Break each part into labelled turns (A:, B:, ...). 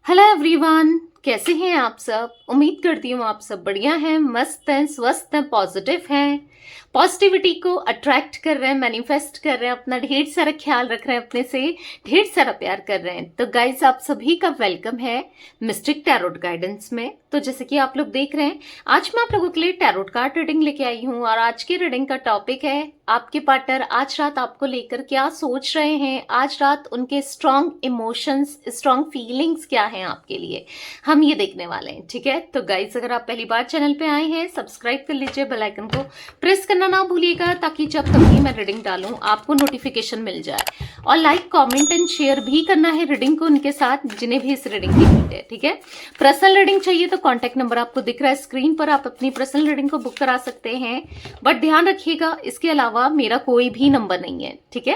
A: Hello everyone, कैसे हैं आप सब। उम्मीद करती हूँ आप सब बढ़िया हैं, मस्त हैं, स्वस्थ हैं, पॉजिटिव हैं, पॉजिटिविटी को अट्रैक्ट कर रहे हैं, मैनिफेस्ट कर रहे हैं, अपना ढेर सारा ख्याल रख रहे हैं, अपने से ढेर सारा प्यार कर रहे हैं। तो गाइस, आप सभी का वेलकम है मिस्टिक टैरोट गाइडेंस में। तो जैसे कि आप लोग देख रहे हैं, आज मैं आप लोगों के लिए टैरोट कार्ड रीडिंग लेके आई हूँ और आज की रीडिंग का टॉपिक है आपके पार्टनर आज रात आपको लेकर क्या सोच रहे हैं, आज रात उनके स्ट्रॉन्ग इमोशंस, स्ट्रॉन्ग फीलिंग्स क्या हैं आपके लिए, हम ये देखने वाले हैं। ठीक है, तो गाइस, अगर आप पहली बार चैनल पे आए हैं, सब्सक्राइब कर लीजिए, बेल आइकन को प्रेस करना ना भूलिएगा ताकि जब कभी मैं रीडिंग डालूं आपको नोटिफिकेशन मिल जाए। और लाइक, कमेंट एंड शेयर भी करना है रीडिंग को उनके साथ जिन्हें भी इस रीडिंग की नीड है। ठीक है, पर्सनल रीडिंग चाहिए तो कॉन्टैक्ट नंबर आपको दिख रहा है स्क्रीन पर, आप अपनी पर्सनल रीडिंग को बुक करा सकते हैं। बट ध्यान रखिएगा, इसके अलावा मेरा कोई भी नंबर नहीं है। ठीक है,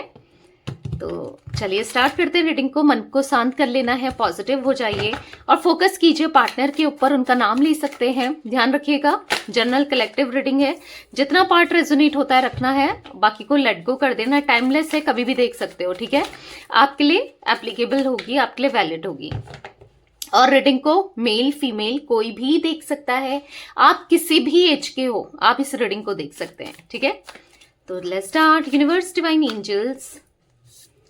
A: तो चलिए स्टार्ट करते हैं रीडिंग को। मन को शांत कर लेना है, पॉजिटिव हो जाइए और फोकस कीजिए पार्टनर के ऊपर, उनका नाम ले सकते हैं। ध्यान रखिएगा, जनरल कलेक्टिव रीडिंग है, जितना पार्ट रेजोनेट होता है रखना है, बाकी को लेट गो कर देना। टाइमलेस है, कभी भी देख सकते हो। ठीक है, आपके लिए एप्लीकेबल होगी, आपके लिए वैलिड होगी। और रीडिंग को मेल फीमेल कोई भी देख सकता है, आप किसी भी एज के हो आप इस रीडिंग को देख सकते हैं। ठीक है, तो let's start. Universe, divine angels,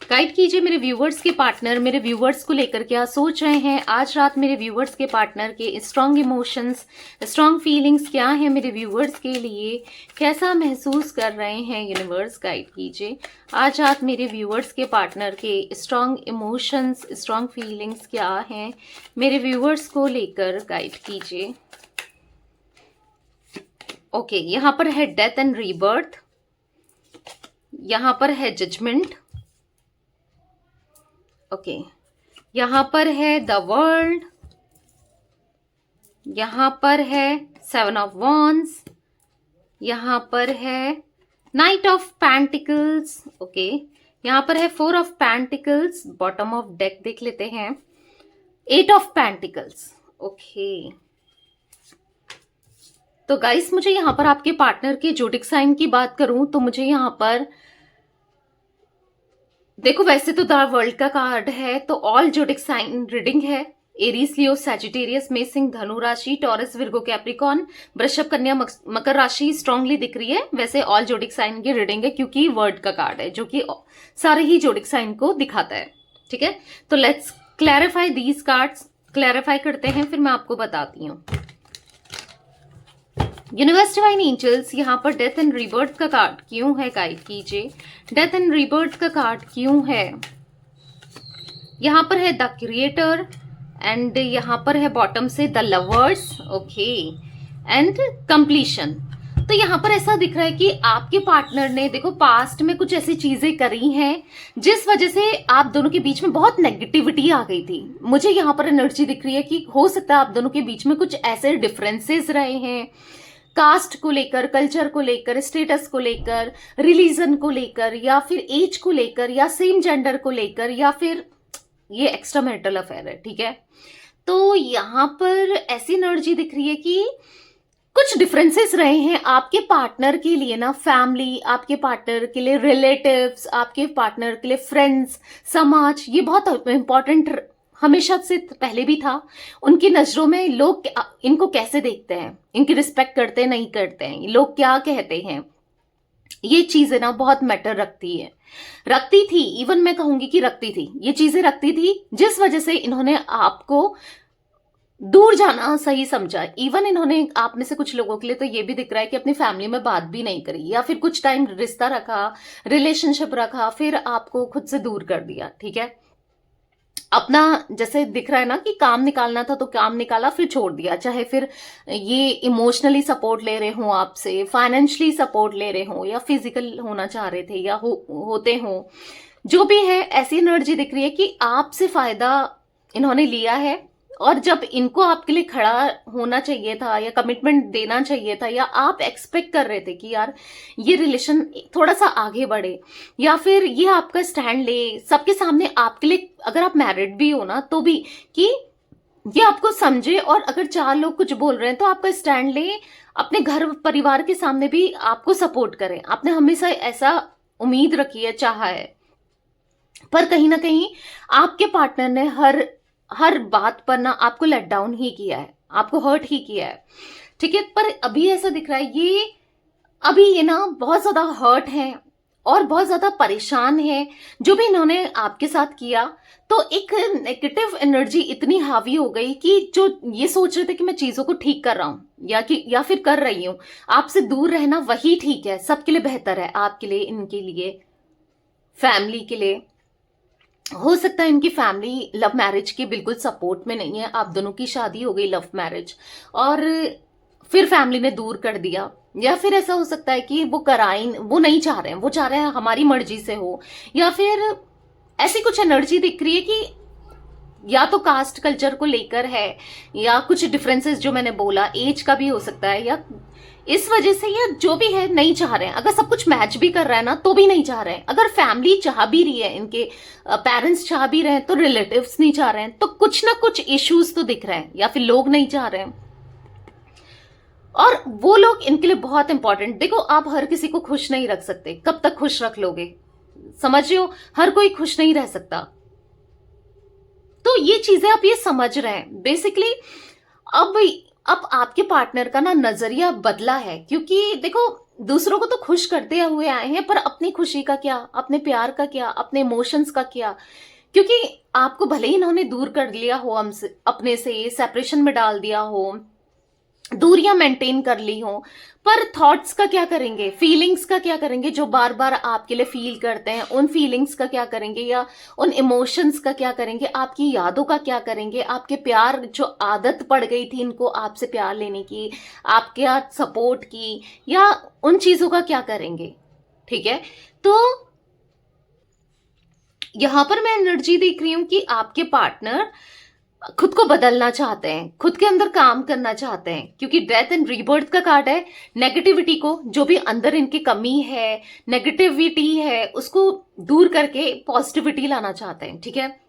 A: guide कीजिए मेरे व्यूवर्स के पार्टनर मेरे व्यूवर्स को लेकर क्या सोच रहे हैं आज रात। मेरे व्यूवर्स के पार्टनर के स्ट्रॉन्ग इमोशंस, स्ट्रॉन्ग फीलिंग्स क्या है मेरे व्यूवर्स के लिए, कैसा महसूस कर रहे हैं। यूनिवर्स गाइड कीजिए आज रात मेरे व्यूवर्स के पार्टनर के स्ट्रॉन्ग इमोशंस, स्ट्रॉन्ग फीलिंग्स क्या हैं मेरे व्यूवर्स को लेकर, गाइड कीजिए। ओके, यहाँ पर है डेथ एंड रीबर्थ, यहाँ पर है जजमेंट। ओके, यहां पर है द वर्ल्ड, यहां पर है 7 ऑफ वॉन्ड्स, यहां पर है नाइट ऑफ पेंटिकल्स। ओके, यहां पर है 4 of pentacles. Bottom of deck देख लेते हैं, 8 ऑफ पेंटिकल्स। ओके, तो गाइस, मुझे यहां पर आपके पार्टनर के जोडिक साइन की बात करूं तो मुझे यहां पर देखो, वैसे तो द वर्ल्ड का कार्ड है तो ऑल जोडिक साइन रीडिंग है। एरीज, लियो, सैजिटेरियस, मेष, धनु राशि, टॉरस, विर्गो, कैप्रिकॉन, वृषभ, कन्या, मकर राशि स्ट्रांगली दिख रही है। वैसे ऑल जोडिक साइन की रीडिंग है क्योंकि वर्ड का कार्ड है जो कि सारे ही जोडिक साइन को दिखाता है। ठीक है, तो let's clarify these cards. Clarify करते हैं, फिर मैं आपको बताती हूँ। यूनिवर्स, डिवाइन एंजल्स, यहाँ पर डेथ एंड रीबर्थ का कार्ड क्यों है, गाइड कीजिए। डेथ एंड रीबर्थ का कार्ड क्यों है। यहाँ पर है द क्रिएटर एंड यहाँ पर है बॉटम से the lovers. Okay, and completion. तो यहाँ पर ऐसा दिख रहा है कि आपके पार्टनर ने देखो पास्ट में कुछ ऐसी चीजें करी हैं जिस वजह से आप दोनों के बीच में बहुत नेगेटिविटी आ गई थी। मुझे यहाँ पर एनर्जी दिख रही है कि हो सकता है आप दोनों के बीच में कुछ ऐसे डिफरेंसेस रहे हैं, कास्ट को लेकर, कल्चर को लेकर, स्टेटस को लेकर, रिलीजन को लेकर, या फिर एज को लेकर, या सेम जेंडर को लेकर, या फिर ये एक्स्ट्रा मैरिटल अफेयर है। ठीक है, तो यहां पर ऐसी एनर्जी दिख रही है कि कुछ डिफरेंसेस रहे हैं आपके पार्टनर के लिए ना, फैमिली, आपके पार्टनर के लिए रिलेटिव्स, आपके पार्टनर के लिए फ्रेंड्स, समाज, ये बहुत इंपॉर्टेंट हमेशा से पहले भी था। उनकी नजरों में लोग इनको कैसे देखते हैं, इनकी रिस्पेक्ट करते हैं, नहीं करते हैं, लोग क्या कहते हैं, ये चीजें ना बहुत मैटर रखती थी। इवन मैं कहूंगी कि रखती थी, ये चीजें रखती थी जिस वजह से इन्होंने आपको दूर जाना सही समझा। इवन इन्होंने आप में से कुछ लोगों के लिए तो ये भी दिख रहा है कि अपनी फैमिली में बात भी नहीं करी, या फिर कुछ टाइम रिश्ता रखा, रिलेशनशिप रखा, फिर आपको खुद से दूर कर दिया। ठीक है, अपना जैसे दिख रहा है ना कि काम निकालना था तो काम निकाला, फिर छोड़ दिया। चाहे फिर ये इमोशनली सपोर्ट ले रहे हो आपसे, फाइनेंशियली सपोर्ट ले रहे हो, या फिजिकल होना चाह रहे थे, या होते हो, जो भी है, ऐसी एनर्जी दिख रही है कि आपसे फायदा इन्होंने लिया है। और जब इनको आपके लिए खड़ा होना चाहिए था या कमिटमेंट देना चाहिए था, या आप एक्सपेक्ट कर रहे थे कि यार ये रिलेशन थोड़ा सा आगे बढ़े, या फिर ये आपका स्टैंड ले सबके सामने आपके लिए, अगर आप मैरिड भी हो ना तो भी, कि ये आपको समझे, और अगर 4 लोग कुछ बोल रहे हैं तो आपका स्टैंड ले, अपने घर परिवार के सामने भी आपको सपोर्ट करें। आपने हमेशा ऐसा उम्मीद रखी है, चाहा है, पर कहीं ना कहीं आपके पार्टनर ने हर हर बात पर ना आपको लेट डाउन ही किया है, आपको हर्ट ही किया है, ठीक है। पर अभी ऐसा दिख रहा है ये ना बहुत ज्यादा हर्ट है और बहुत ज्यादा परेशान है जो भी इन्होंने आपके साथ किया। तो एक नेगेटिव एनर्जी इतनी हावी हो गई कि जो ये सोच रहे थे कि मैं चीजों को ठीक कर रहा हूं या फिर कर रही हूं, आपसे दूर रहना वही ठीक है, सबके लिए बेहतर है, आपके लिए, इनके लिए, फैमिली के लिए। हो सकता है इनकी फैमिली लव मैरिज के बिल्कुल सपोर्ट में नहीं है, आप दोनों की शादी हो गई लव मैरिज और फिर फैमिली ने दूर कर दिया, या फिर ऐसा हो सकता है कि वो नहीं चाह रहे हैं, वो चाह रहे हैं हमारी मर्जी से हो, या फिर ऐसी कुछ एनर्जी दिख रही है कि या तो कास्ट कल्चर को लेकर है, या कुछ डिफरेंसेस जो मैंने बोला, एज का भी हो सकता है, या इस वजह से, या जो भी है नहीं चाह रहे हैं। अगर सब कुछ मैच भी कर रहा है ना तो भी नहीं चाह रहे हैं। अगर फैमिली चाह भी रही है, इनके पेरेंट्स चाह भी रहे हैं, तो रिलेटिव्स नहीं चाह रहे हैं। तो कुछ ना कुछ इश्यूज तो दिख रहे हैं, या फिर लोग नहीं चाह रहे हैं। और वो लोग इनके लिए बहुत इंपॉर्टेंट। देखो, आप हर किसी को खुश नहीं रख सकते, कब तक खुश रख लोगे, समझ रहे हो? हर कोई खुश नहीं रह सकता। तो ये चीजें आप ये समझ रहे हैं बेसिकली। अब आपके पार्टनर का ना नजरिया बदला है, क्योंकि देखो दूसरों को तो खुश करते हुए आए हैं, पर अपनी खुशी का क्या, अपने प्यार का क्या, अपने इमोशंस का क्या? क्योंकि आपको भले ही इन्होंने दूर कर लिया हो हमसे, अपने से सेपरेशन में डाल दिया हो, दूरियां मेंटेन कर ली हो, पर थॉट्स का क्या करेंगे, फीलिंग्स का क्या करेंगे जो बार बार आपके लिए फील करते हैं, उन फीलिंग्स का क्या करेंगे, या उन इमोशंस का क्या करेंगे, आपकी यादों का क्या करेंगे, आपके प्यार जो आदत पड़ गई थी इनको आपसे प्यार लेने की, आपके सपोर्ट की, या उन चीजों का क्या करेंगे? ठीक है, तो यहां पर मैं एनर्जी देख रही हूं कि आपके पार्टनर खुद को बदलना चाहते हैं, खुद के अंदर काम करना चाहते हैं, क्योंकि डेथ एंड रीबर्थ का कार्ड है। नेगेटिविटी को, जो भी अंदर इनकी कमी है, नेगेटिविटी है, उसको दूर करके पॉजिटिविटी लाना चाहते हैं, ठीक है।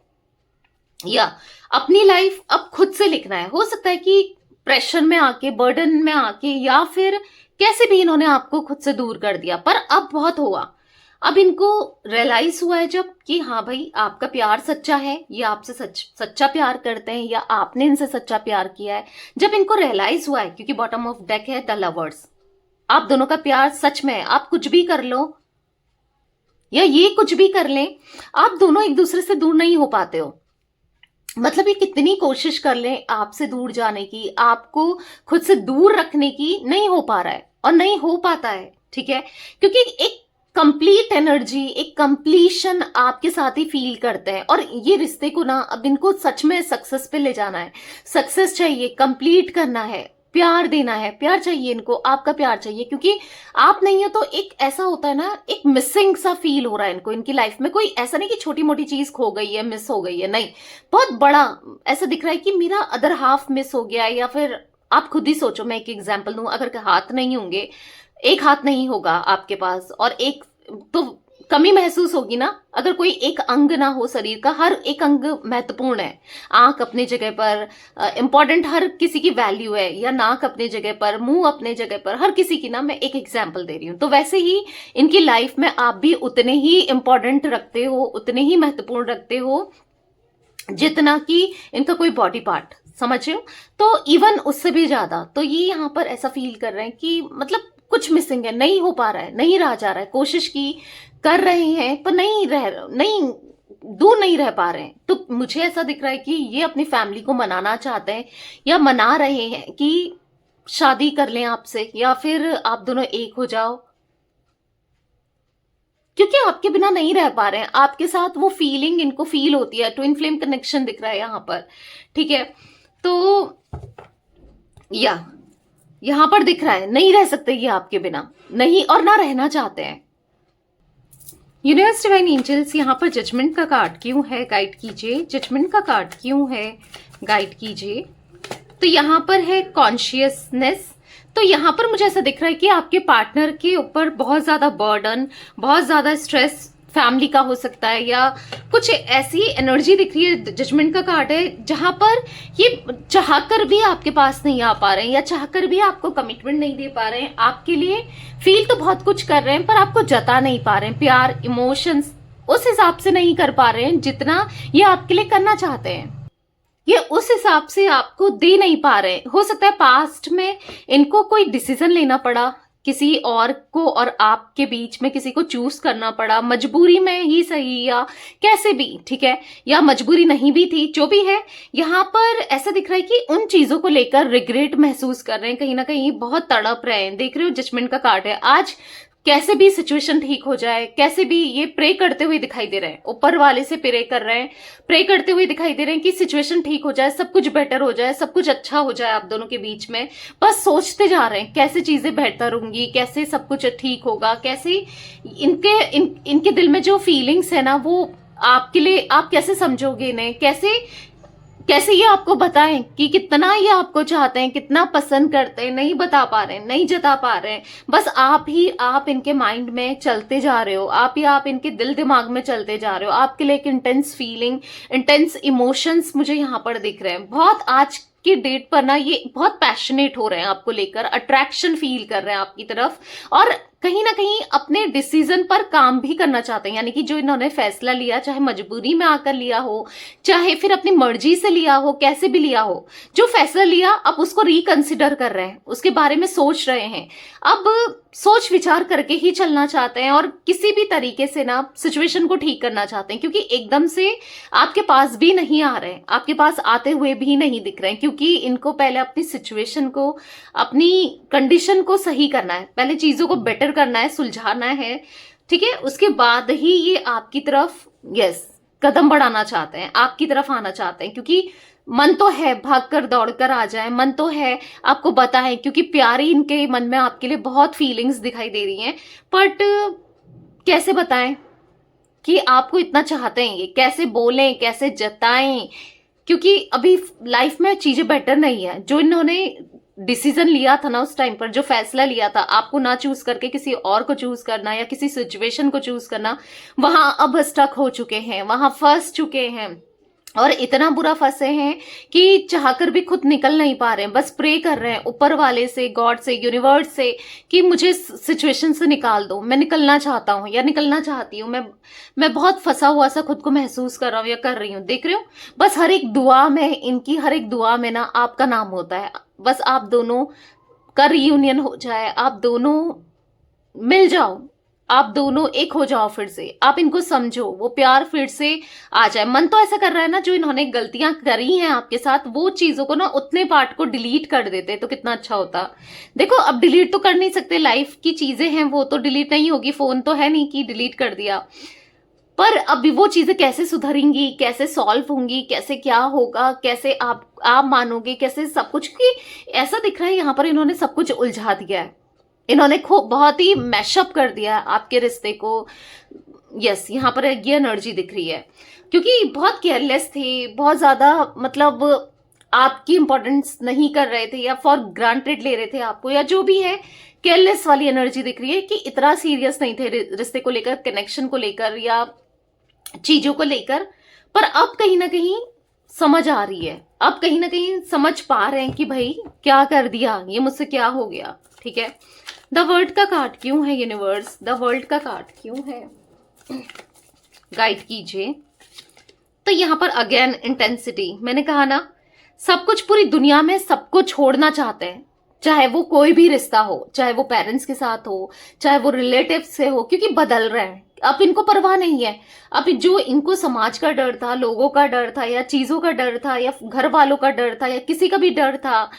A: या अपनी लाइफ अब खुद से लिखना है। हो सकता है कि प्रेशर में आके, बर्डन में आके, या फिर कैसे भी इन्होंने आपको खुद से दूर कर दिया, पर अब बहुत हुआ। अब इनको रियलाइज हुआ है जब कि हाँ भाई, आपका प्यार सच्चा है, ये आपसे सच्चा प्यार करते हैं, या आपने इनसे सच्चा प्यार किया है। जब इनको रियलाइज हुआ है, क्योंकि बॉटम ऑफ डेक है द लवर्स, आप दोनों का प्यार सच में है। आप कुछ भी कर लो या ये कुछ भी कर लें, आप दोनों एक दूसरे से दूर नहीं हो पाते हो। मतलब ये कितनी कोशिश कर लें आपसे दूर जाने की, आपको खुद से दूर रखने की, नहीं हो पा रहा है और नहीं हो पाता है, ठीक है। क्योंकि एक कंप्लीट एनर्जी, एक कंप्लीशन आपके साथ ही फील करते हैं, और ये रिश्ते को ना अब इनको सच में सक्सेस पे ले जाना है। सक्सेस चाहिए, कंप्लीट करना है, प्यार देना है, प्यार चाहिए इनको, आपका प्यार चाहिए, क्योंकि आप नहीं हो तो एक ऐसा होता है ना, एक मिसिंग सा फील हो रहा है इनको इनकी लाइफ में। कोई ऐसा नहीं कि छोटी मोटी चीज खो गई है, मिस हो गई है, नहीं, बहुत बड़ा ऐसा दिख रहा है कि मेरा अदर हाफ मिस हो गया है। या फिर आप खुद ही सोचो, मैं एक एग्जाम्पल दूं, अगर हाथ नहीं होंगे, एक हाथ नहीं होगा आपके पास, और एक तो कमी महसूस होगी ना। अगर कोई एक अंग ना हो शरीर का, हर एक अंग महत्वपूर्ण है। आंख अपनी जगह पर इंपॉर्टेंट, हर किसी की वैल्यू है, या नाक अपनी जगह पर, मुंह अपने जगह पर, हर किसी की ना, मैं एक एग्जाम्पल दे रही हूं। तो वैसे ही इनकी लाइफ में आप भी उतने ही इंपॉर्टेंट रखते हो, उतने ही महत्वपूर्ण रखते हो जितना कि इनका कोई बॉडी पार्ट, समझ रहे हो? तो इवन उससे भी ज्यादा। तो ये यहाँ पर ऐसा फील कर रहे हैं कि मतलब कुछ मिसिंग है, नहीं हो पा रहा है, नहीं रहा जा रहा है, कोशिश की, कर रहे हैं, पर नहीं दूर नहीं रह पा रहे हैं। तो मुझे ऐसा दिख रहा है कि ये अपनी फैमिली को मनाना चाहते हैं, या मना रहे हैं कि शादी कर लें आपसे, या फिर आप दोनों एक हो जाओ, क्योंकि आपके बिना नहीं रह पा रहे हैं। आपके साथ वो फीलिंग इनको फील होती है, ट्विन फ्लेम कनेक्शन दिख रहा है यहाँ पर, ठीक है। तो यहां पर दिख रहा है नहीं रह सकते ये आपके बिना, नहीं, और ना रहना चाहते हैं। यूनिवर्स डिवाइन एंजल्स, यहाँ पर जजमेंट का कार्ड क्यों है, गाइड कीजिए। जजमेंट का कार्ड क्यों है, गाइड कीजिए। तो यहाँ पर है कॉन्शियसनेस। तो यहाँ पर मुझे ऐसा दिख रहा है कि आपके पार्टनर के ऊपर बहुत ज्यादा बर्डन, बहुत ज्यादा स्ट्रेस फैमिली का हो सकता है, या कुछ ऐसी एनर्जी दिख रही है। जजमेंट का कार्ड है जहां पर ये चाहकर भी आपके पास नहीं आ पा रहे हैं, या चाहकर भी आपको कमिटमेंट नहीं दे पा रहे हैं। आपके लिए फील तो बहुत कुछ कर रहे हैं, पर आपको जता नहीं पा रहे हैं, प्यार, इमोशंस उस हिसाब से नहीं कर पा रहे हैं जितना ये आपके लिए करना चाहते हैं। ये उस हिसाब से आपको दे नहीं पा रहे। हो सकता है पास्ट में इनको कोई डिसीजन लेना पड़ा, किसी और को और आपके बीच में किसी को चूज करना पड़ा, मजबूरी में ही सही या कैसे भी, ठीक है, या मजबूरी नहीं भी थी, जो भी है। यहाँ पर ऐसा दिख रहा है कि उन चीजों को लेकर रिग्रेट महसूस कर रहे हैं, कहीं ना कहीं बहुत तड़प रहे हैं। देख रहे हो जजमेंट का कार्ड है। आज कैसे भी सिचुएशन ठीक हो जाए, कैसे भी ये प्रे करते हुए दिखाई दे रहे हैं, ऊपर वाले से प्रे कर रहे हैं, प्रे करते हुए दिखाई दे रहे हैं कि सिचुएशन ठीक हो जाए, सब कुछ बेटर हो जाए, सब कुछ अच्छा हो जाए आप दोनों के बीच में। बस सोचते जा रहे हैं कैसे चीजें बेहतर होंगी, कैसे सब कुछ ठीक होगा, कैसे इनके दिल में जो फीलिंग्स है ना, वो आपके लिए आप कैसे समझोगे इन्हें, कैसे ये आपको बताएं कि कितना ये आपको चाहते हैं, कितना पसंद करते हैं। नहीं बता पा रहे हैं, नहीं जता पा रहे हैं। बस आप इनके माइंड में चलते जा रहे हो, आप इनके दिल दिमाग में चलते जा रहे हो। आपके लिए एक इंटेंस फीलिंग, इंटेंस इमोशंस मुझे यहाँ पर दिख रहे हैं। बहुत आज की डेट पर ना ये बहुत पैशनेट हो रहे हैं आपको लेकर, अट्रैक्शन फील कर रहे हैं आपकी तरफ, और कहीं ना कहीं अपने डिसीजन पर काम भी करना चाहते हैं। यानी कि जो इन्होंने फैसला लिया, चाहे मजबूरी में आकर लिया हो, चाहे फिर अपनी मर्जी से लिया हो, कैसे भी लिया हो, जो फैसला लिया अब उसको रिकंसिडर कर रहे हैं, उसके बारे में सोच रहे हैं। अब सोच विचार करके ही चलना चाहते हैं और किसी भी तरीके से ना सिचुएशन को ठीक करना चाहते हैं, क्योंकि एकदम से आपके पास भी नहीं आ रहे हैं, आपके पास आते हुए भी नहीं दिख रहे हैं, क्योंकि इनको पहले अपनी सिचुएशन को, अपनी कंडीशन को सही करना है, पहले चीजों को बेटर करना है, सुलझाना है, ठीक है। उसके बाद ही ये आपकी तरफ कदम बढ़ाना चाहते हैं, आपकी तरफ आना चाहते हैं, क्योंकि मन तो है भागकर दौड़कर आ जाए, मन तो है आपको बताएं, क्योंकि प्यारी इनके मन में आपके लिए बहुत फीलिंग्स दिखाई दे रही हैं। बट कैसे बताएं कि आपको इतना चाहते हैं, ये कैसे बोलें, कैसे जताएं, क्योंकि अभी लाइफ में चीजें बेटर नहीं है। जो इन्होंने डिसीजन लिया था ना उस टाइम पर, जो फैसला लिया था आपको ना चूज करके किसी और को चूज करना या किसी सिचुएशन को चूज करना, वहां अब स्टक हो चुके हैं, वहां फंस चुके हैं, और इतना बुरा फंसे हैं कि चाहकर भी खुद निकल नहीं पा रहे हैं। बस प्रे कर रहे हैं ऊपर वाले से, गॉड से, यूनिवर्स से, कि मुझे सिचुएशन से निकाल दो, मैं निकलना चाहता हूँ या निकलना चाहती हूँ, मैं बहुत फंसा हुआ सा खुद को महसूस कर रहा हूँ या कर रही हूँ। देख रहे हो, बस हर एक दुआ में, इनकी हर एक दुआ में ना आपका नाम होता है। बस आप दोनों का रियूनियन हो जाए, आप दोनों मिल जाओ, आप दोनों एक हो जाओ, फिर से आप इनको समझो, वो प्यार फिर से आ जाए। मन तो ऐसा कर रहा है ना, जो इन्होंने गलतियां करी हैं आपके साथ, वो चीजों को ना, उतने पार्ट को डिलीट कर देते तो कितना अच्छा होता। देखो अब डिलीट तो कर नहीं सकते, लाइफ की चीजें हैं, वो तो डिलीट नहीं होगी, फोन तो है नहीं कि डिलीट कर दिया। पर अभी वो चीजें कैसे सुधरेंगी, कैसे सॉल्व होंगी, कैसे क्या होगा, कैसे आप मानोगे, कैसे सब कुछ, की ऐसा दिख रहा है यहाँ पर इन्होंने सब कुछ उलझा दिया है, इन्होंने खूब बहुत ही मैशअप कर दिया है आपके रिश्ते को। यहाँ पर ये एनर्जी दिख रही है, क्योंकि बहुत केयरलेस थे, बहुत ज्यादा, मतलब आपकी इंपॉर्टेंस नहीं कर रहे थे या फॉर ग्रांटेड ले रहे थे आपको, या जो भी है, केयरलेस वाली एनर्जी दिख रही है कि इतना सीरियस नहीं थे रिश्ते को लेकर, कनेक्शन को लेकर या चीजों को लेकर। पर अब कहीं ना कहीं समझ आ रही है, अब कहीं ना कहीं समझ पा रहे हैं कि भाई क्या कर दिया, ये मुझसे क्या हो गया, ठीक है। द वर्ल्ड का कार्ड क्यों है यूनिवर्स, द वर्ल्ड का कार्ड क्यों है, गाइड कीजिए। तो यहां पर अगेन इंटेंसिटी, मैंने कहा ना, सब कुछ पूरी दुनिया में सबको छोड़ना चाहते हैं, चाहे वो कोई भी रिश्ता हो, चाहे वो पेरेंट्स के साथ हो, चाहे वो रिलेटिव से हो, क्योंकि बदल रहे हैं। अब इनको परवाह नहीं है, अब जो इनको समाज का डर था, लोगों का डर था, या चीजों का डर था, या घर वालों का डर था, या किसी का भी डर था,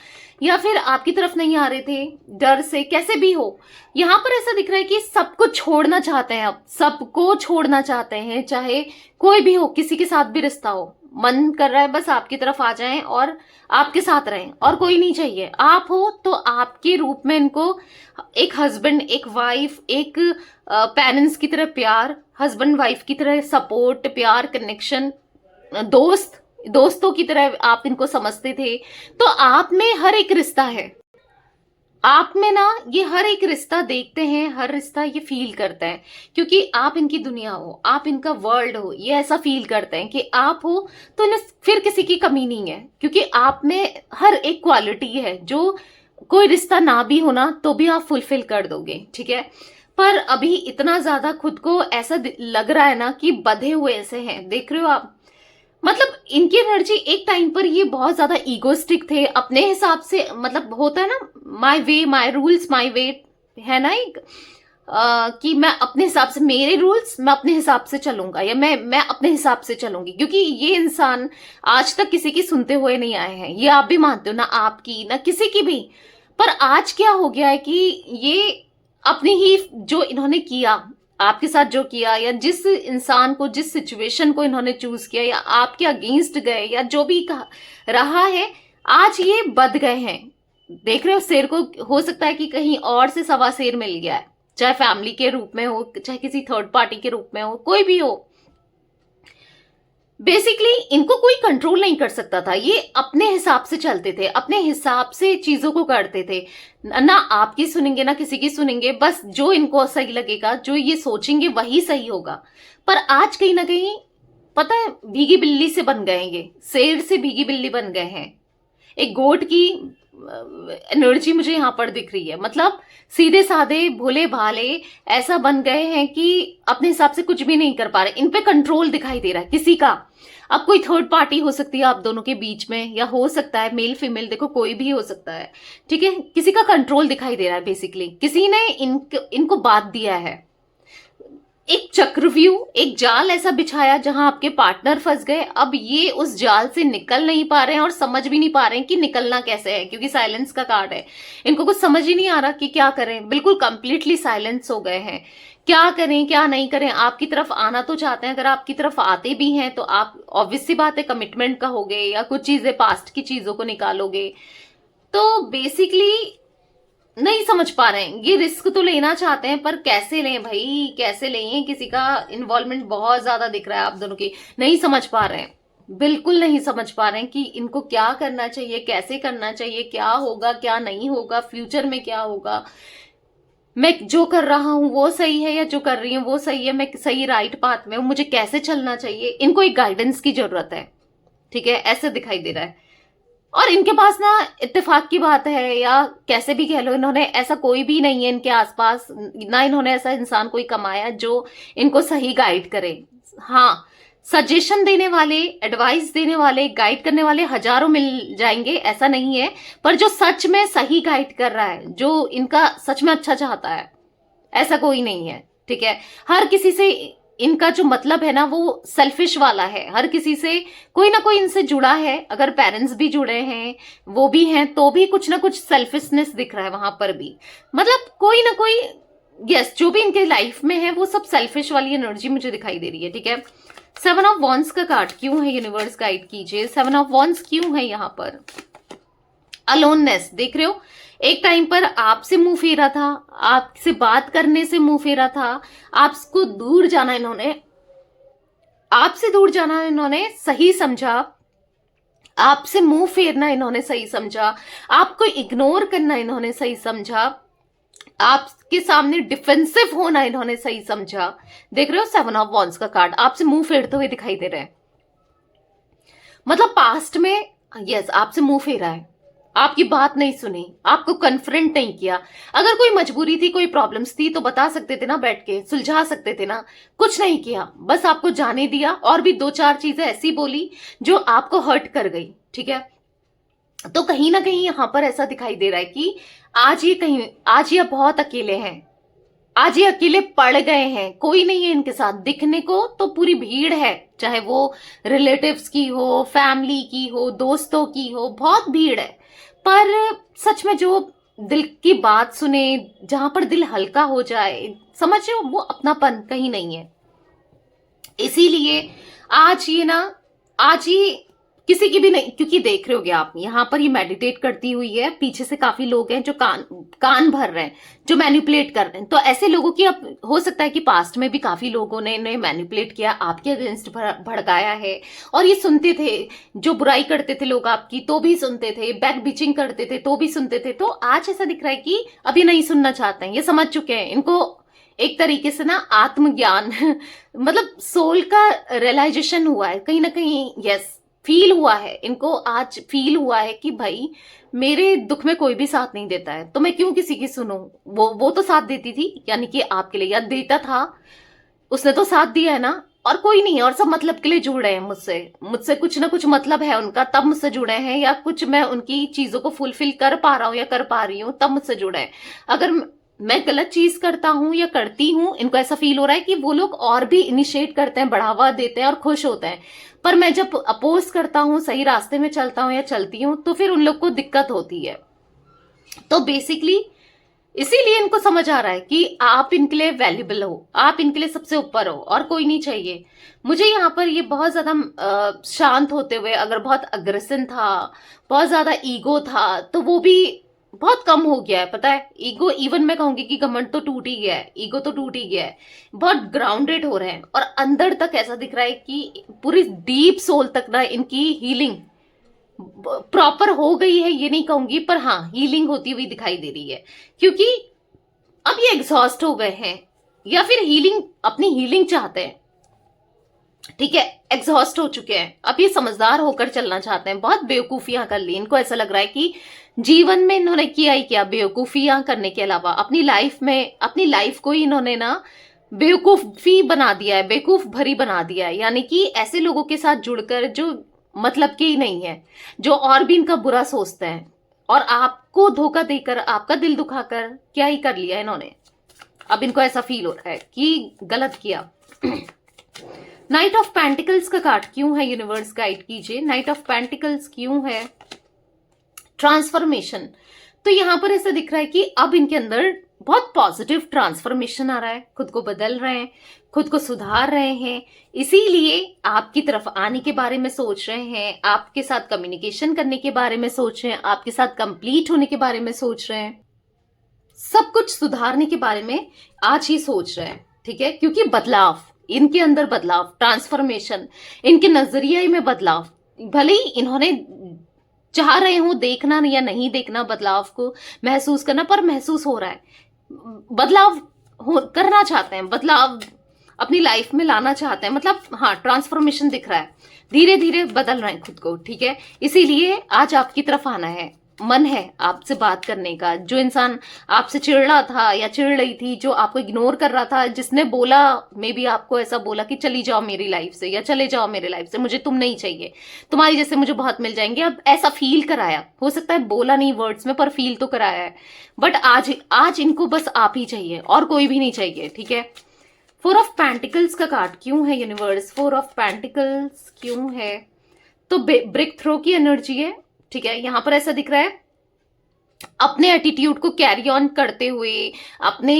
A: या फिर आपकी तरफ नहीं आ रहे थे डर से, कैसे भी हो, यहाँ पर ऐसा दिख रहा है कि सबको छोड़ना चाहते हैं, अब सबको छोड़ना चाहते हैं, चाहे कोई भी हो, किसी के साथ भी रिश्ता हो, मन कर रहा है बस आपकी तरफ आ जाएं और आपके साथ रहें, और कोई नहीं चाहिए। आप हो तो आपके रूप में इनको एक हस्बैंड, एक वाइफ, एक पेरेंट्स की तरह प्यार, हस्बैंड वाइफ की तरह सपोर्ट, प्यार, कनेक्शन, दोस्तों की तरह आप इनको समझते थे। तो आप में हर एक रिश्ता है, आप में ना ये हर एक रिश्ता देखते हैं, हर रिश्ता ये फील करते हैं, क्योंकि आप इनकी दुनिया हो, आप इनका वर्ल्ड हो, ये ऐसा फील करते हैं कि आप हो तो इन्हें फिर किसी की कमी नहीं है, क्योंकि आप में हर एक क्वालिटी है जो कोई रिश्ता ना भी होना तो भी आप फुलफिल कर दोगे, ठीक है। पर अभी इतना ज्यादा खुद को ऐसा लग रहा है ना कि बंधे हुए ऐसे हैं, देख रहे हो आप, मतलब इनकी एनर्जी एक टाइम पर ये बहुत ज्यादा ईगोस्टिक थे, अपने हिसाब से, मतलब होता है ना, my way my rules my way, है ना एक कि मैं अपने हिसाब से, मेरे रूल्स, मैं अपने हिसाब से चलूंगा, या मैं अपने हिसाब से चलूंगी, क्योंकि ये इंसान आज तक किसी की सुनते हुए नहीं आए हैं। ये आप भी मानते हो ना, आपकी ना किसी की भी। पर आज क्या हो गया है कि ये अपनी ही, जो इन्होंने किया आपके साथ, जो किया, या जिस इंसान को, जिस सिचुएशन को इन्होंने चूज किया, या आपके अगेंस्ट गए, या जो भी रहा है, आज ये बद गए हैं। देख रहे हो, शेर को हो सकता है कि कहीं और से सवा शेर मिल गया है, चाहे फैमिली के रूप में हो, चाहे किसी थर्ड पार्टी के रूप में हो, कोई भी हो। बेसिकली इनको कोई कंट्रोल नहीं कर सकता था, ये अपने हिसाब से चलते थे, अपने हिसाब से चीजों को करते थे, ना आपकी सुनेंगे ना किसी की सुनेंगे, बस जो इनको सही लगेगा, जो ये सोचेंगे वही सही होगा। पर आज कहीं ना कहीं पता है, भीगी बिल्ली से बन गए, ये शेर से भीगी बिल्ली बन गए हैं। एक गोट की एनर्जी मुझे यहाँ पर दिख रही है, मतलब सीधे साधे भोले भाले ऐसा बन गए हैं कि अपने हिसाब से कुछ भी नहीं कर पा रहे। इन पे कंट्रोल दिखाई दे रहा है किसी का। अब कोई थर्ड पार्टी हो सकती है आप दोनों के बीच में, या हो सकता है मेल फीमेल, देखो कोई भी हो सकता है, ठीक है। किसी का कंट्रोल दिखाई दे रहा है, बेसिकली किसी ने इनको बात दिया है। एक चक्रव्यूह, एक जाल ऐसा बिछाया जहां आपके पार्टनर फंस गए। अब ये उस जाल से निकल नहीं पा रहे हैं, और समझ भी नहीं पा रहे हैं कि निकलना कैसे है, क्योंकि साइलेंस का कार्ड है। इनको कुछ समझ ही नहीं आ रहा कि क्या करें, बिल्कुल कंप्लीटली साइलेंस हो गए हैं। क्या करें क्या नहीं करें। आपकी तरफ आना तो चाहते हैं, अगर आपकी तरफ आते भी हैं तो आप ऑब्वियस सी बात है कमिटमेंट कहोगे, या कुछ चीजें पास्ट की चीजों को निकालोगे। तो बेसिकली नहीं समझ पा रहे हैं, ये रिस्क तो लेना चाहते हैं, पर कैसे लें भाई, कैसे लें। किसी का इन्वॉल्वमेंट बहुत ज्यादा दिख रहा है आप दोनों की, नहीं समझ पा रहे हैं, बिल्कुल नहीं समझ पा रहे हैं कि इनको क्या करना चाहिए, कैसे करना चाहिए, क्या होगा क्या नहीं होगा, फ्यूचर में क्या होगा, मैं जो कर रहा हूं वो सही है, या जो कर रही हूं वो सही है, मैं सही राइट पाथ में हूं, मुझे कैसे चलना चाहिए। इनको एक गाइडेंस की जरूरत है, ठीक है, ऐसे दिखाई दे रहा है। और इनके पास ना, इत्तेफाक की बात है या कैसे भी कह लो, इन्होंने ऐसा कोई भी नहीं है इनके आसपास, ना इन्होंने ऐसा इंसान कोई कमाया जो इनको सही गाइड करे। हाँ, सजेशन देने वाले, एडवाइस देने वाले, गाइड करने वाले हजारों मिल जाएंगे, ऐसा नहीं है, पर जो सच में सही गाइड कर रहा है, जो इनका सच में अच्छा चाहता है, ऐसा कोई नहीं है, ठीक है। हर किसी से इनका जो मतलब है ना, वो सेल्फिश वाला है। हर किसी से कोई ना कोई इनसे जुड़ा है, अगर पेरेंट्स भी जुड़े हैं, वो भी हैं, तो भी कुछ ना कुछ सेल्फिशनेस दिख रहा है वहां पर भी। मतलब कोई ना कोई, यस, जो भी इनके लाइफ में है वो सब सेल्फिश वाली एनर्जी मुझे दिखाई दे रही है, ठीक है। 7 ऑफ वॉन्ड्स का कार्ड क्यों है, यूनिवर्स गाइड कीजिए। 7 ऑफ वॉन्ड्स क्यों है यहाँ पर। अलोननेस, देख रहे हो, एक टाइम पर आपसे मुंह फेरा था, आपसे बात करने से मुंह फेरा था, आपको दूर जाना इन्होंने, आपसे दूर जाना इन्होंने सही समझा, आपसे मुंह फेरना इन्होंने सही समझा, आपको इग्नोर करना इन्होंने सही समझा, आपके सामने डिफेंसिव होना इन्होंने सही समझा। देख रहे हो 7 ऑफ वॉन्ड्स का कार्ड आपसे मुंह फेरते हुए दिखाई दे रहे हैं। मतलब पास्ट में, यस, आपसे मुंह फेरा है, आपकी बात नहीं सुनी, आपको कन्फ्रंट नहीं किया। अगर कोई मजबूरी थी, कोई प्रॉब्लम्स थी, तो बता सकते थे ना, बैठ के सुलझा सकते थे ना, कुछ नहीं किया, बस आपको जाने दिया, और भी 2-4 चीजें ऐसी बोली जो आपको हर्ट कर गई, ठीक है। तो कहीं ना कहीं यहां पर ऐसा दिखाई दे रहा है कि आज ये बहुत अकेले हैं, आज ये अकेले पड़ गए हैं, कोई नहीं है इनके साथ। दिखने को तो पूरी भीड़ है, चाहे वो रिलेटिव्स की हो, फैमिली की हो, दोस्तों की हो, बहुत भीड़ है, पर सच में जो दिल की बात सुने, जहां पर दिल हल्का हो जाए, समझ रहे हो, वो अपनापन कहीं नहीं है। इसीलिए आज ये किसी की भी नहीं, क्योंकि देख रहे होगे आप यहाँ पर ये मेडिटेट करती हुई है, पीछे से काफी लोग हैं जो कान भर रहे हैं, जो मैनिपुलेट कर रहे हैं। तो ऐसे लोगों की, अब हो सकता है कि पास्ट में भी काफी लोगों ने इन्हें मैनिपुलेट किया, आपके अगेंस्ट भड़काया है, और ये सुनते थे। जो बुराई करते थे लोग आपकी, तो भी सुनते थे, बैक बिचिंग करते थे, तो भी सुनते थे। तो आज ऐसा दिख रहा है कि अभी नहीं सुनना चाहते हैं, ये समझ चुके हैं, इनको एक तरीके से ना आत्मज्ञान मतलब सोल का रियलाइजेशन हुआ है कहीं ना कहीं, यस, फील हुआ है इनको, आज फील हुआ है कि भाई मेरे दुख में कोई भी साथ नहीं देता है, तो मैं क्यों किसी की सुनूं। वो तो साथ देती थी, यानी कि आपके लिए, या देता था, उसने तो साथ दिया है ना, और कोई नहीं, और सब मतलब के लिए जुड़ रहे हैं मुझसे, मुझसे कुछ ना कुछ मतलब है उनका, तब मुझसे जुड़े हैं, या कुछ मैं उनकी चीजों को फुलफिल कर पा रहा हूं या कर पा रही हूं तब मुझसे जुड़े हैं। अगर मैं गलत चीज करता हूं या करती हूं, इनको ऐसा फील हो रहा है कि वो लोग और भी इनिशिएट करते हैं, बढ़ावा देते हैं और खुश होते हैं, पर मैं जब अपोज करता हूं, सही रास्ते में चलता हूं या चलती हूं, तो फिर उन लोग को दिक्कत होती है। तो बेसिकली इसीलिए इनको समझ आ रहा है कि आप इनके लिए वैल्यूबल हो, आप इनके लिए सबसे ऊपर हो और कोई नहीं चाहिए। मुझे यहाँ पर ये बहुत ज्यादा शांत होते हुए, अगर बहुत अग्रेशन था, बहुत ज्यादा ईगो था, तो वो भी बहुत कम हो गया है। पता है, ईगो, इवन मैं कहूंगी कि घमंड तो टूट ही गया है, ईगो तो टूट ही गया है, बहुत ग्राउंडेड हो रहे हैं, और अंदर तक ऐसा दिख रहा है कि पूरी डीप सोल तक ना इनकी हीलिंग प्रॉपर हो गई है, ये नहीं कहूंगी, पर हाँ हीलिंग होती हुई दिखाई दे रही है, क्योंकि अब ये एग्जॉस्ट हो गए हैं, या फिर हीलिंग, अपनी हीलिंग चाहते हैं। ठीक है, एग्जॉस्ट हो चुके हैं, अब ये समझदार होकर चलना चाहते हैं। बहुत बेवकूफियां कर ली, इनको ऐसा लग रहा है कि जीवन में इन्होंने किया ही क्या, बेवकूफियां करने के अलावा अपनी लाइफ में, अपनी लाइफ को इन्होंने ना बेवकूफी बना दिया है, बेवकूफ भरी बना दिया है। यानी कि ऐसे लोगों के साथ जुड़कर जो मतलब के ही नहीं है, जो और भी इनका बुरा सोचते हैं, और आपको धोखा देकर, आपका दिल दुखाकर क्या ही कर लिया इन्होंने। अब इनको ऐसा फील हो रहा है कि गलत किया। नाइट ऑफ पेंटिकल्स का कार्ड क्यों है, यूनिवर्स गाइड कीजिए। नाइट ऑफ पेंटिकल्स क्यों है, ट्रांसफॉर्मेशन। तो यहां पर ऐसा दिख रहा है कि अब इनके अंदर बहुत पॉजिटिव ट्रांसफॉर्मेशन आ रहा है, खुद को बदल रहे हैं, खुद को सुधार रहे हैं, इसीलिए आपकी तरफ आने के बारे में सोच रहे हैं, आपके साथ कम्युनिकेशन करने के बारे में सोच रहे हैं, आपके साथ कंप्लीट होने के बारे में सोच रहे हैं, सब कुछ सुधारने के बारे में आज ही सोच रहे हैं। ठीक है, क्योंकि बदलाव, इनके अंदर बदलाव, ट्रांसफॉर्मेशन, इनके नजरिए में बदलाव, भले ही इन्होंने चाह रहे हो देखना या नहीं देखना, बदलाव को महसूस करना, पर महसूस हो रहा है, बदलाव करना चाहते हैं, बदलाव अपनी लाइफ में लाना चाहते हैं, मतलब हाँ ट्रांसफॉर्मेशन दिख रहा है, धीरे धीरे बदल रहे हैं खुद को। ठीक है, इसीलिए आज आपकी तरफ आना है, मन है आपसे बात करने का। जो इंसान आपसे चिढ़ रहा था या चिढ़ रही थी, जो आपको इग्नोर कर रहा था, जिसने बोला, मे बी आपको ऐसा बोला कि चली जाओ मेरी लाइफ से, या चले जाओ मेरी लाइफ से, मुझे तुम नहीं चाहिए, तुम्हारी जैसे मुझे बहुत मिल जाएंगे, अब ऐसा फील कराया, हो सकता है बोला नहीं वर्ड्स में, पर फील तो कराया है। बट आज इनको बस आप ही चाहिए और कोई भी नहीं चाहिए। ठीक है, फोर ऑफ पेंटिकल्स का कार्ड क्यों है यूनिवर्स, फोर ऑफ पेंटिकल्स क्यों है, तो ब्रेक थ्रो की एनर्जी है। ठीक है, यहां पर ऐसा दिख रहा है अपने एटीट्यूड को कैरी ऑन करते हुए, अपने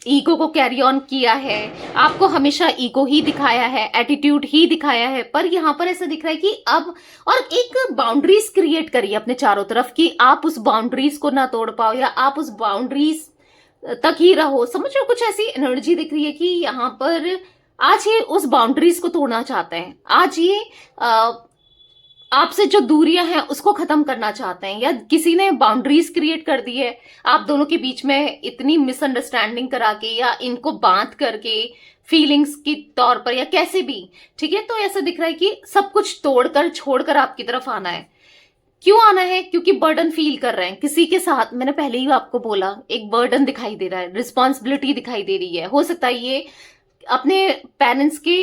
A: ईगो को कैरी ऑन किया है, आपको हमेशा ईगो ही दिखाया है, एटीट्यूड ही दिखाया है, पर यहां पर ऐसा दिख रहा है कि अब, और एक बाउंड्रीज क्रिएट करिए अपने चारों तरफ कि आप उस बाउंड्रीज को ना तोड़ पाओ, या आप उस बाउंड्रीज तक ही रहो। समझ रहे हो, कुछ ऐसी एनर्जी दिख रही है कि यहाँ पर आज ये उस बाउंड्रीज को तोड़ना चाहते हैं, आज ये आपसे जो दूरियां हैं उसको खत्म करना चाहते हैं, या किसी ने बाउंड्रीज क्रिएट कर दी है आप दोनों के बीच में, इतनी मिसअंडरस्टैंडिंग करा के या इनको बांध करके फीलिंग्स की तौर पर, या कैसे भी। ठीक है, तो ऐसा दिख रहा है कि सब कुछ तोड़कर छोड़कर आपकी तरफ आना है। क्यों आना है, क्योंकि बर्डन फील कर रहे हैं किसी के साथ। मैंने पहले ही आपको बोला, एक बर्डन दिखाई दे रहा है, रिस्पॉन्सिबिलिटी दिखाई दे रही है। हो सकता है ये अपने पेरेंट्स के,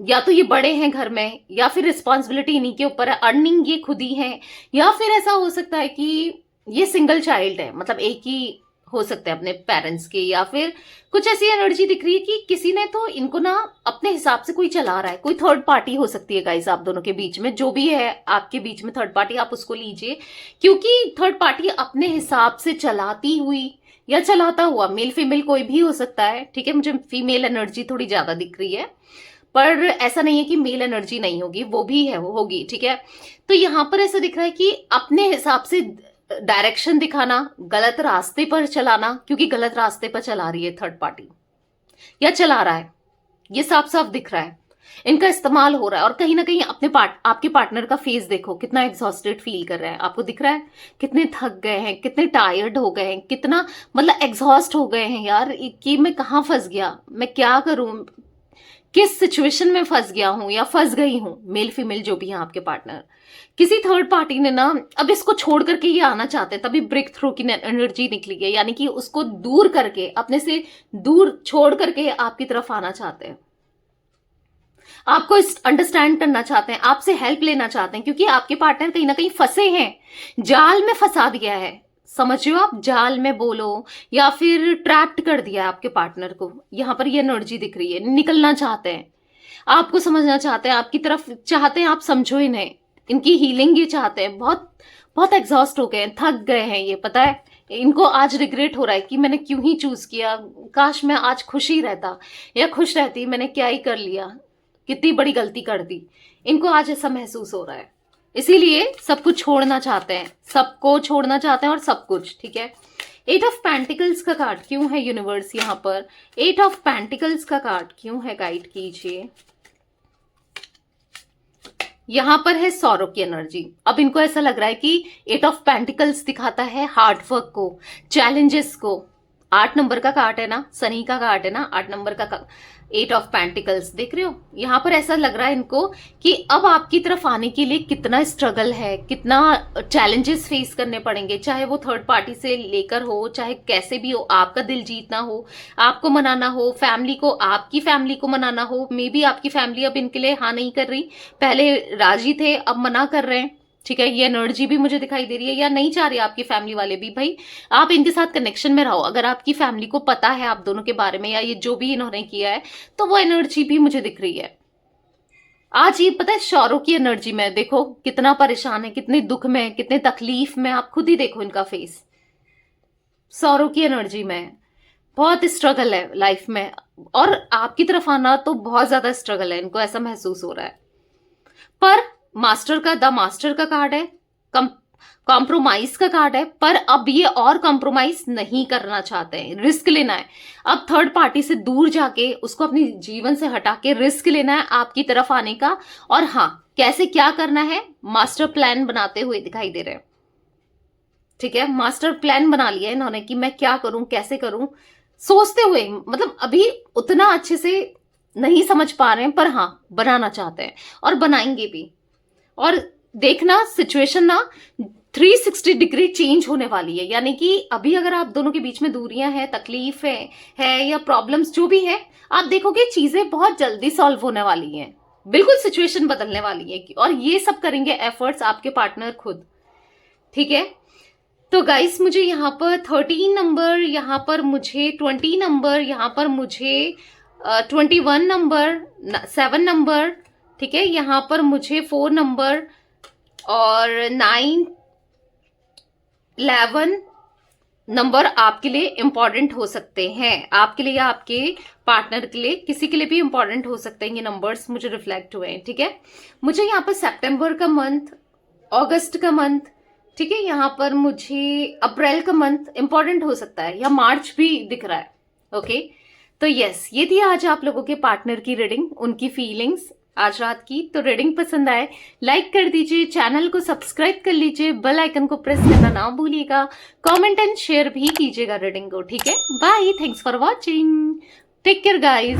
A: या तो ये बड़े हैं घर में, या फिर रिस्पॉन्सिबिलिटी इन्हीं के ऊपर है, अर्निंग ये खुद ही है, या फिर ऐसा हो सकता है कि ये सिंगल चाइल्ड है, मतलब एक ही हो सकते हैं अपने पेरेंट्स के, या फिर कुछ ऐसी एनर्जी दिख रही है कि किसी ने तो इनको ना अपने हिसाब से कोई चला रहा है, कोई थर्ड पार्टी हो सकती है गाइस, आप दोनों के बीच में जो भी है आपके बीच में थर्ड पार्टी, आप उसको लीजिए, क्योंकि थर्ड पार्टी अपने हिसाब से चलाती हुई या चलाता हुआ, मेल फीमेल कोई भी हो सकता है। ठीक है, मुझे फीमेल एनर्जी थोड़ी ज्यादा दिख रही है, पर ऐसा नहीं है कि मेल एनर्जी नहीं होगी, वो भी है, वो होगी। ठीक है, तो यहां पर ऐसा दिख रहा है कि अपने हिसाब से डायरेक्शन दिखाना, गलत रास्ते पर चलाना, क्योंकि गलत रास्ते पर चला रही है थर्ड पार्टी, या चला रहा है, ये साफ साफ दिख रहा है, इनका इस्तेमाल हो रहा है। और कहीं ना कहीं आपके पार्टनर का फेस देखो, कितना एग्जॉस्टेड फील कर रहे हैं, आपको दिख रहा है कितने थक गए हैं, कितने टायर्ड हो गए हैं, कितना मतलब एग्जॉस्ट हो गए हैं यार, कि मैं कहाँ फंस गया, मैं क्या करूं, किस सिचुएशन में फंस गया हूं या फंस गई हूं। मेल फीमेल जो भी है आपके पार्टनर, किसी थर्ड पार्टी ने ना अब इसको छोड़ करके ये आना चाहते हैं, तभी ब्रेक थ्रू की एनर्जी निकली है, यानी कि उसको दूर करके, अपने से दूर छोड़ करके आपकी तरफ आना चाहते हैं। आपको अंडरस्टैंड करना चाहते हैं, आपसे हेल्प लेना चाहते हैं, क्योंकि आपके पार्टनर कहीं ना कहीं फंसे हैं, जाल में फंसा दिया है, समझिए आप, जाल में बोलो या फिर ट्रैप्ड कर दिया है आपके पार्टनर को। यहाँ पर ये एनर्जी दिख रही है, निकलना चाहते हैं, आपको समझना चाहते हैं, आपकी तरफ चाहते हैं, आप समझो इन्हें, इनकी हीलिंग ये चाहते हैं। बहुत बहुत एग्जॉस्ट हो गए हैं, थक गए हैं, ये पता है इनको आज रिग्रेट हो रहा है कि मैंने क्यों ही चूज किया, काश मैं आज खुशी रहता या खुश रहती, मैंने क्या ही कर लिया, कितनी बड़ी गलती कर दी। इनको आज ऐसा महसूस हो रहा है, इसीलिए सब कुछ छोड़ना चाहते हैं, सबको छोड़ना चाहते हैं और सब कुछ, ठीक है। 8 ऑफ पेंटिकल्स का कार्ड क्यों है यूनिवर्स यहाँ पर? 8 ऑफ पेंटिकल्स का कार्ड क्यों है, गाइड कीजिए। यहां पर है सौरव की एनर्जी। अब इनको ऐसा लग रहा है कि 8 ऑफ पेंटिकल्स दिखाता है हार्ड वर्क को, चैलेंजेस को। 8 नंबर का कार्ड है ना, शनि का कार्ड है ना, 8 नंबर का 8 ऑफ पेंटिकल्स देख रहे हो। यहां पर ऐसा लग रहा है इनको कि अब आपकी तरफ आने के लिए कितना स्ट्रगल है, कितना चैलेंजेस फेस करने पड़ेंगे, चाहे वो थर्ड पार्टी से लेकर हो, चाहे कैसे भी हो, आपका दिल जीतना हो, आपको मनाना हो, फैमिली को, आपकी फैमिली को मनाना हो। मे बी आपकी फैमिली अब इनके लिए हाँ नहीं कर रही, पहले राजी थे अब मना कर रहे हैं, ठीक है। ये एनर्जी भी मुझे दिखाई दे रही है, या नहीं चाह रही आपकी फैमिली वाले भी, भाई आप इनके साथ कनेक्शन में रहो। अगर आपकी फैमिली को पता है आप दोनों के बारे में, या ये जो भी इन्होंने किया है, तो वो एनर्जी भी मुझे दिख रही है। आज ये पता है सौरव की एनर्जी में देखो कितना परेशान है, कितने दुख में, कितने तकलीफ में, आप खुद ही देखो इनका फेस। सौरव की एनर्जी में बहुत स्ट्रगल है लाइफ में, और आपकी तरफ आना तो बहुत ज्यादा स्ट्रगल है, इनको ऐसा महसूस हो रहा है। पर मास्टर का, द मास्टर का कार्ड है, कॉम्प्रोमाइज का कार्ड है, पर अब ये और कॉम्प्रोमाइज नहीं करना चाहते हैं, रिस्क लेना है। अब थर्ड पार्टी से दूर जाके उसको अपनी जीवन से हटा के रिस्क लेना है आपकी तरफ आने का। और हाँ, कैसे क्या करना है मास्टर प्लान बनाते हुए दिखाई दे रहे हैं, ठीक है। मास्टर प्लान बना लिया इन्होंने कि मैं क्या करूं, कैसे करूं, सोचते हुए, मतलब अभी उतना अच्छे से नहीं समझ पा रहे हैं, पर हाँ बनाना चाहते हैं और बनाएंगे भी। और देखना सिचुएशन ना 360 डिग्री चेंज होने वाली है, यानी कि अभी अगर आप दोनों के बीच में दूरियां हैं, तकलीफ है या प्रॉब्लम्स जो भी है, आप देखोगे चीजें बहुत जल्दी सॉल्व होने वाली हैं, बिल्कुल सिचुएशन बदलने वाली है। और ये सब करेंगे एफर्ट्स आपके पार्टनर खुद, ठीक है। तो गाइस मुझे यहाँ पर 13 नंबर, यहाँ पर मुझे 20 नंबर, यहाँ पर मुझे 21 नंबर, 7 नंबर, ठीक है। यहाँ पर मुझे 4 नंबर और 9, 11 नंबर आपके लिए इंपॉर्टेंट हो सकते हैं, आपके लिए या आपके पार्टनर के लिए, किसी के लिए भी इंपॉर्टेंट हो सकते हैं। ये नंबर्स मुझे रिफ्लेक्ट हुए हैं, ठीक है। मुझे यहाँ पर सितंबर का मंथ, अगस्त का मंथ, ठीक है, यहाँ पर मुझे अप्रैल का मंथ इंपॉर्टेंट हो सकता है, या मार्च भी दिख रहा है, ओके। तो यस, ये थी आज आप लोगों के पार्टनर की रीडिंग, उनकी फीलिंग्स आज रात की। तो रीडिंग पसंद आए लाइक कर दीजिए, चैनल को सब्सक्राइब कर लीजिए, बेल आइकन को प्रेस करना ना भूलिएगा, कमेंट एंड शेयर भी कीजिएगा रीडिंग को, ठीक है। Bye, thanks for watching, take care guys.